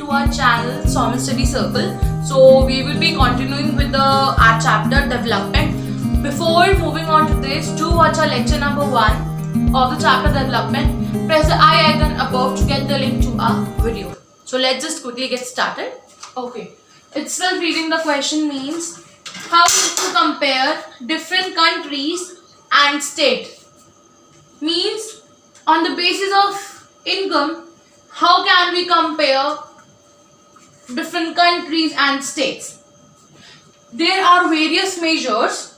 to our channel Somin Study Circle. So we will be continuing with our chapter development. Before moving on to this, do watch our lecture number 1 of the chapter development. Press the I icon above to get the link to our video. So let's just quickly get started. Okay, itself reading the question means how to compare different countries and state. Means on the basis of income, how can we compare different countries and states? There are various measures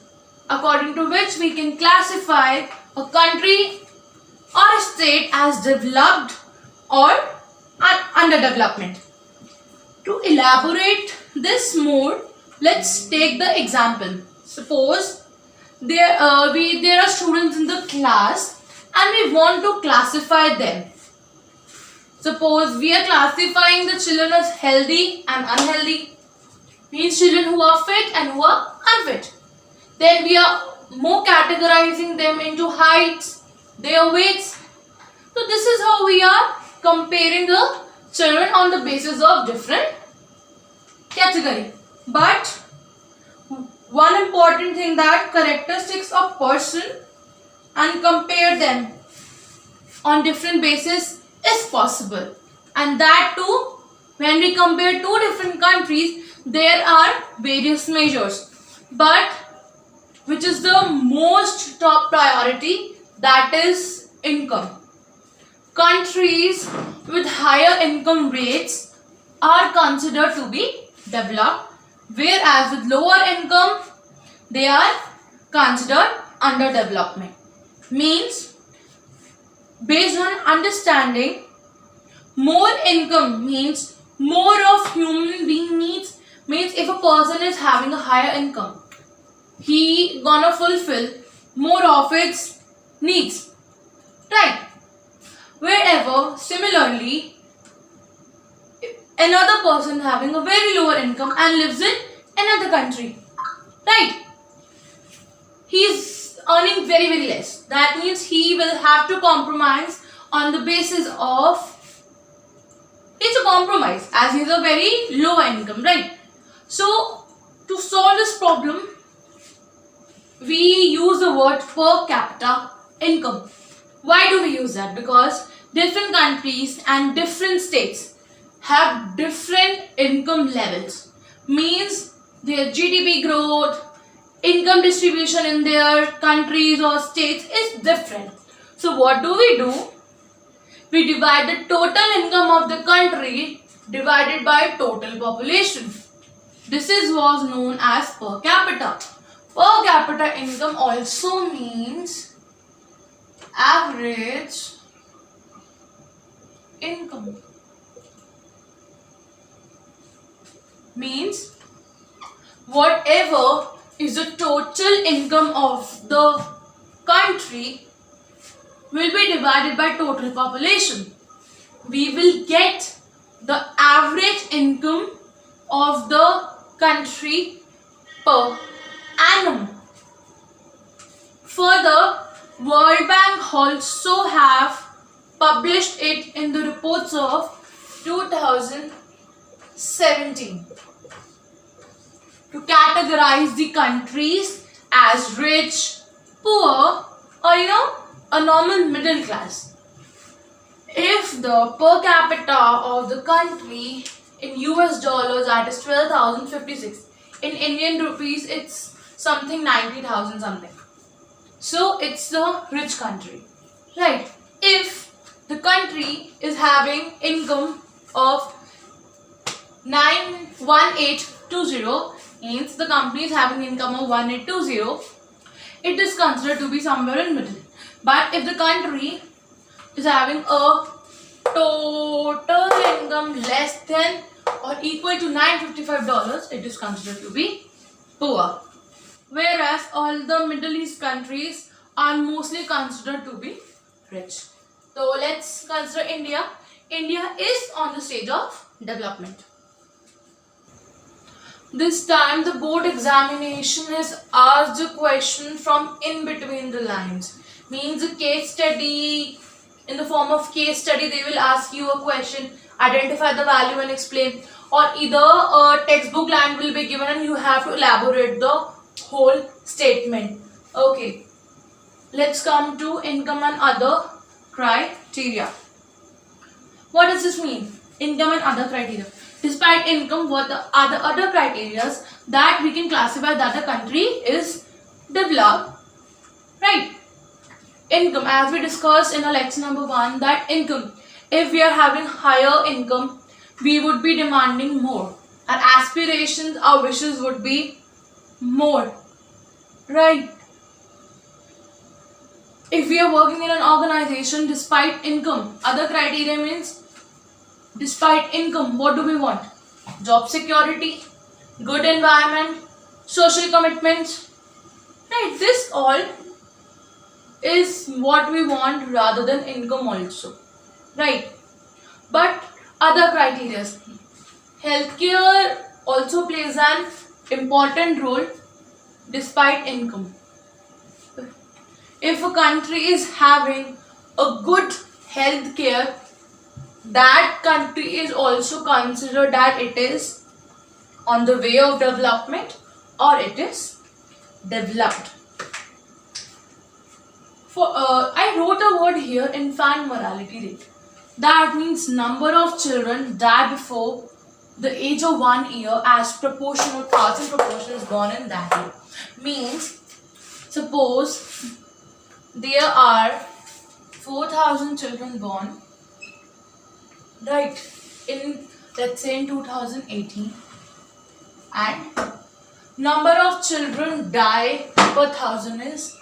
according to which we can classify a country or a state as developed or under development. To elaborate this more, let's take the example. Suppose there are students in the class and we want to classify them. Suppose we are classifying the children as healthy and unhealthy, means children who are fit and who are unfit. Then we are more categorizing them into heights, their weights. So this is how we are comparing the children on the basis of different category. But one important thing, that characteristics of person and compare them on different basis is possible, and that too when we compare two different countries there are various measures, but which is the most top priority, that is income. Countries with higher income rates are considered to be developed, whereas with lower income they are considered underdevelopment. Means based on understanding, more income means more of human being needs. Means if a person is having a higher income, he gonna fulfill more of its needs, right? Wherever similarly another person having a very lower income and lives in another country, right? He is earning very less. That means he will have to compromise on the basis of, it's a compromise as he is a very low income, right? So to solve this problem we use the word per capita income. Why do we use that? Because different countries and different states have different income levels. Means their GDP growth, income distribution in their countries or states is different. So what do? We divide the total income of the country divided by total population. This was known as per capita. Per capita income also means average income. Means whatever is the total income of the country will be divided by total population. We will get the average income of the country per annum. Further, World Bank also have published it in the reports of 2017 to categorize the countries as rich, poor, or a normal middle class. If the per capita of the country in US dollars, that is 12,056, in Indian rupees it's something 90,000 something. So it's the rich country, right? If the country is having income of 1820, means the company is having income of 1820, it is considered to be somewhere in middle. But if the country is having a total income less than or equal to $955, it is considered to be poor. Whereas all the Middle East countries are mostly considered to be rich. So let's consider India. India is on the stage of development. This time the board examination has asked a question from in between the lines. Means a case study, in the form of case study they will ask you a question identify the value and explain, or either a textbook line will be given and you have to elaborate the whole statement. Okay, let's come to income and other criteria. What does this mean? Income and other criteria. Despite income, what are the other criteria that we can classify that the country is developed? Right. Income, as we discussed in our lecture number 1, that income, if we are having higher income, we would be demanding more. Our aspirations, our wishes would be more. Right. If we are working in an organization, despite income, other criteria means despite income, what do we want? Job security, good environment, social commitment. Right, this all is what we want rather than income also. Right. But other criteria. Healthcare also plays an important role despite income. If a country is having a good healthcare, that country is also considered that it is on the way of development or it is developed. I wrote a word here, infant mortality rate. That means number of children die before the age of 1 year as proportional, thousand proportion is gone in that year. Means, suppose there are 4,000 children born, right, in, let's say, in 2018, and number of children die per thousand is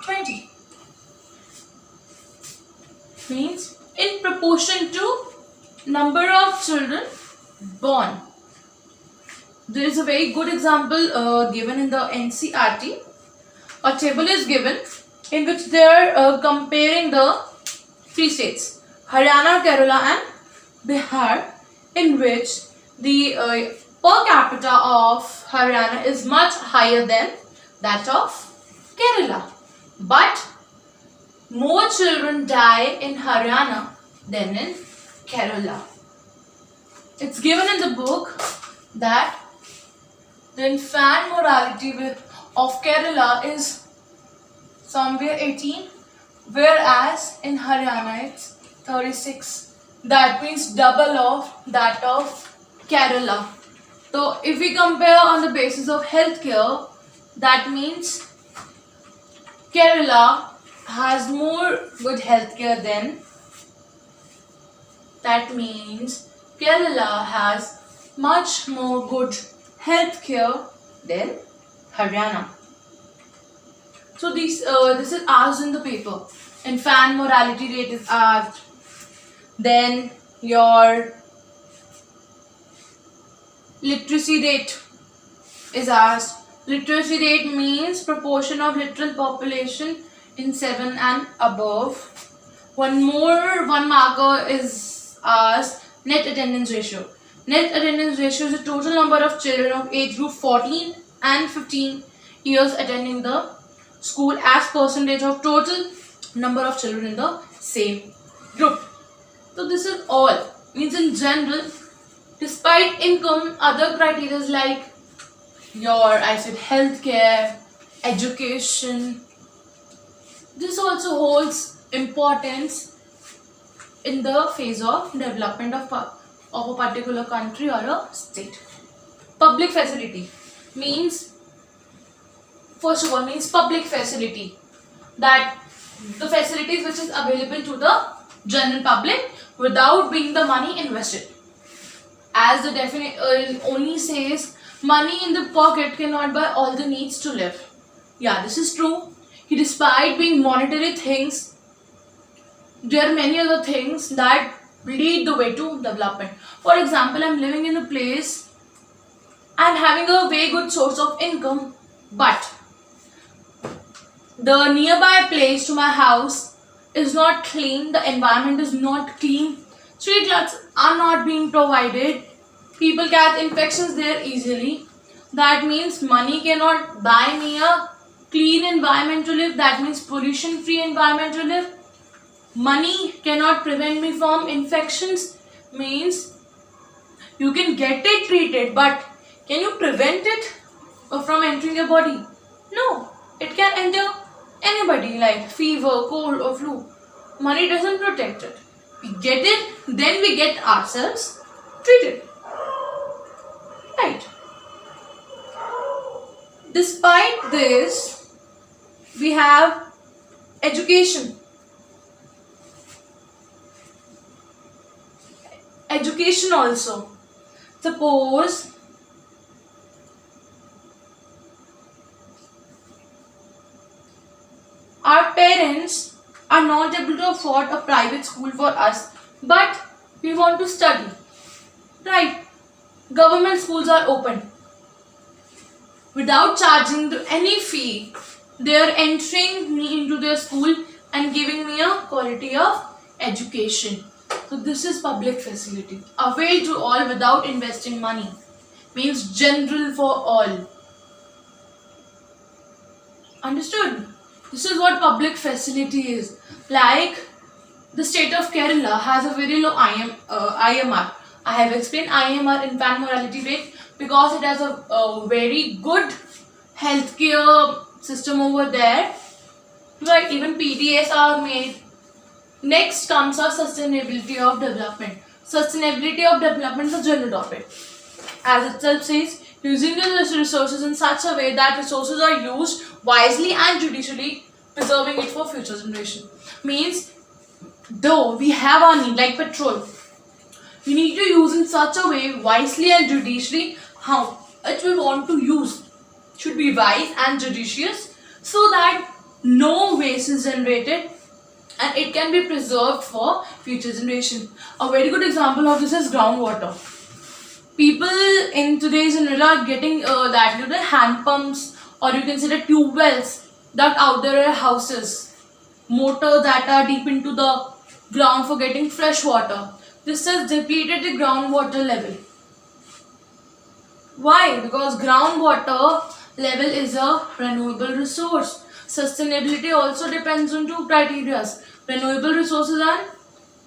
20. Means in proportion to number of children born. There is a very good example given in the NCERT. A table is given in which they are comparing the 3 states, Haryana, Kerala and Bihar, in which the per capita of Haryana is much higher than that of Kerala. But more children die in Haryana than in Kerala. It's given in the book that the infant mortality of Kerala is somewhere 18, whereas in Haryana it's 36. That means double of that of Kerala. So if we compare on the basis of healthcare, that means Kerala has more good healthcare than, that means Kerala has much more good healthcare than Haryana. So this is asked in the paper. Infant mortality rate is asked. Then your literacy rate is asked. Literacy rate means proportion of literal population in 7 and above. One marker is asked, net attendance ratio. Net attendance ratio is the total number of children of age group 14 and 15 years attending the school as percentage of total number of children in the same group. So this is all. Means in general, despite income, other criteria like healthcare, education, this also holds importance in the phase of development of a particular country or a state. Public facility means, first of all, means public facility, that the facilities which is available to the general public without being the money invested. As the definition only says, money in the pocket cannot buy all the needs to live. Yeah, this is true. Despite being monetary things, there are many other things that lead the way to development. For example, I'm living in a place and having a very good source of income, but the nearby place to my house is not clean, the environment is not clean, street lights are not being provided, people get infections there easily. That means money cannot buy me a clean environment to live, that means pollution free environment to live. Money cannot prevent me from infections, Means you can get it treated, but can you prevent it from entering your body? No, it can enter anybody, like fever, cold or flu. Money doesn't protect it. We get it, then we get ourselves treated. Right. Despite this, we have education. Education also. Suppose our parents are not able to afford a private school for us, but we want to study. Right? Government schools are open. Without charging any fee, they are entering me into their school and giving me a quality of education. So this is public facility. Avail to all without investing money. Means general for all. Understood? This is what public facility is. Like the state of Kerala has a very low IMR. I have explained IMR, infant mortality rate, because it has a very good healthcare system over there. Right, even PDAs are made. Next comes our sustainability of development. Sustainability of development is a general topic. As itself says, using the resources in such a way that resources are used wisely and judicially, preserving it for future generation. Means, though we have our need, like petrol, we need to use in such a way wisely and judiciously. How it we want to use should be wise and judicious, so that no waste is generated and it can be preserved for future generation. A very good example of this is groundwater. People in today's era are getting that little hand pumps, or you can say the tube wells that out there are houses, motors that are deep into the ground for getting fresh water. This has depleted the groundwater level. Why? Because groundwater level is a renewable resource. Sustainability also depends on two criteria: renewable resources and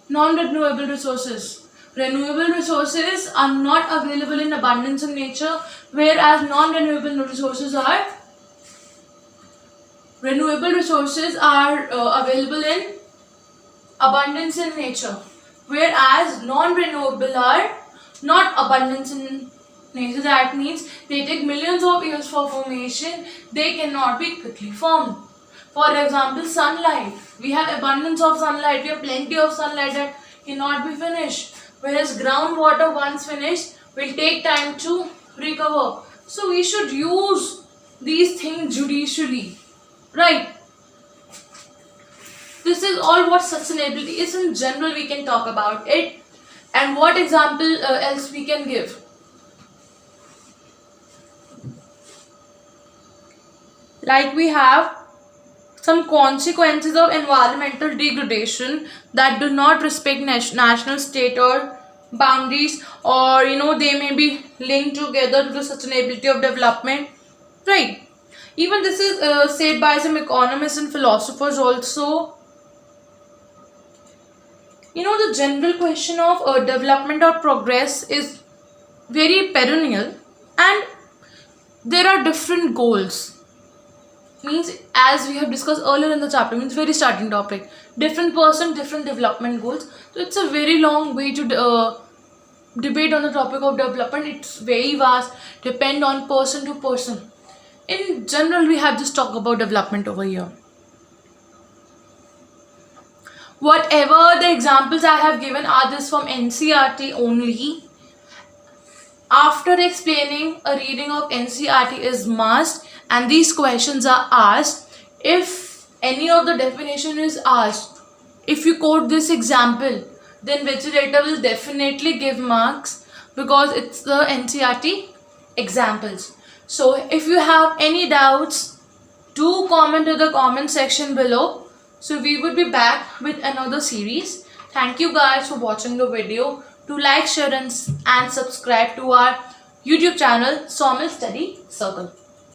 non-renewable resources. Renewable resources are not available in abundance in nature, whereas non-renewable resources are available in abundance in nature, whereas non-renewable are not abundance in nature. That means they take millions of years for formation. They cannot be quickly formed. For example, sunlight. We have abundance of sunlight. We have plenty of sunlight that cannot be finished. Whereas groundwater, once finished, will take time to recover. So we should use these things judicially. Right? This is all what sustainability is in general. We can talk about it. And what example else we can give? Like we have some consequences of environmental degradation that do not respect national, state or boundaries, or they may be linked together to the sustainability of development. Right? Even this is said by some economists and philosophers also. The general question of development or progress is very perennial, and there are different goals. Means, as we have discussed earlier in the chapter, means very starting topic. Different person, different development goals. So it's a very long way to debate on the topic of development. It's very vast, depend on person to person. In general, we have just talked about development over here. Whatever the examples I have given are this from NCERT only. After explaining, a reading of NCERT is must, and these questions are asked. If any of the definition is asked, if you quote this example, then vigilator will definitely give marks, because it's the NCERT examples. So if you have any doubts, do comment in the comment section below. So we would be back with another series. Thank you guys for watching the video. Do like, share and subscribe to our YouTube channel, Sawmill Study Circle.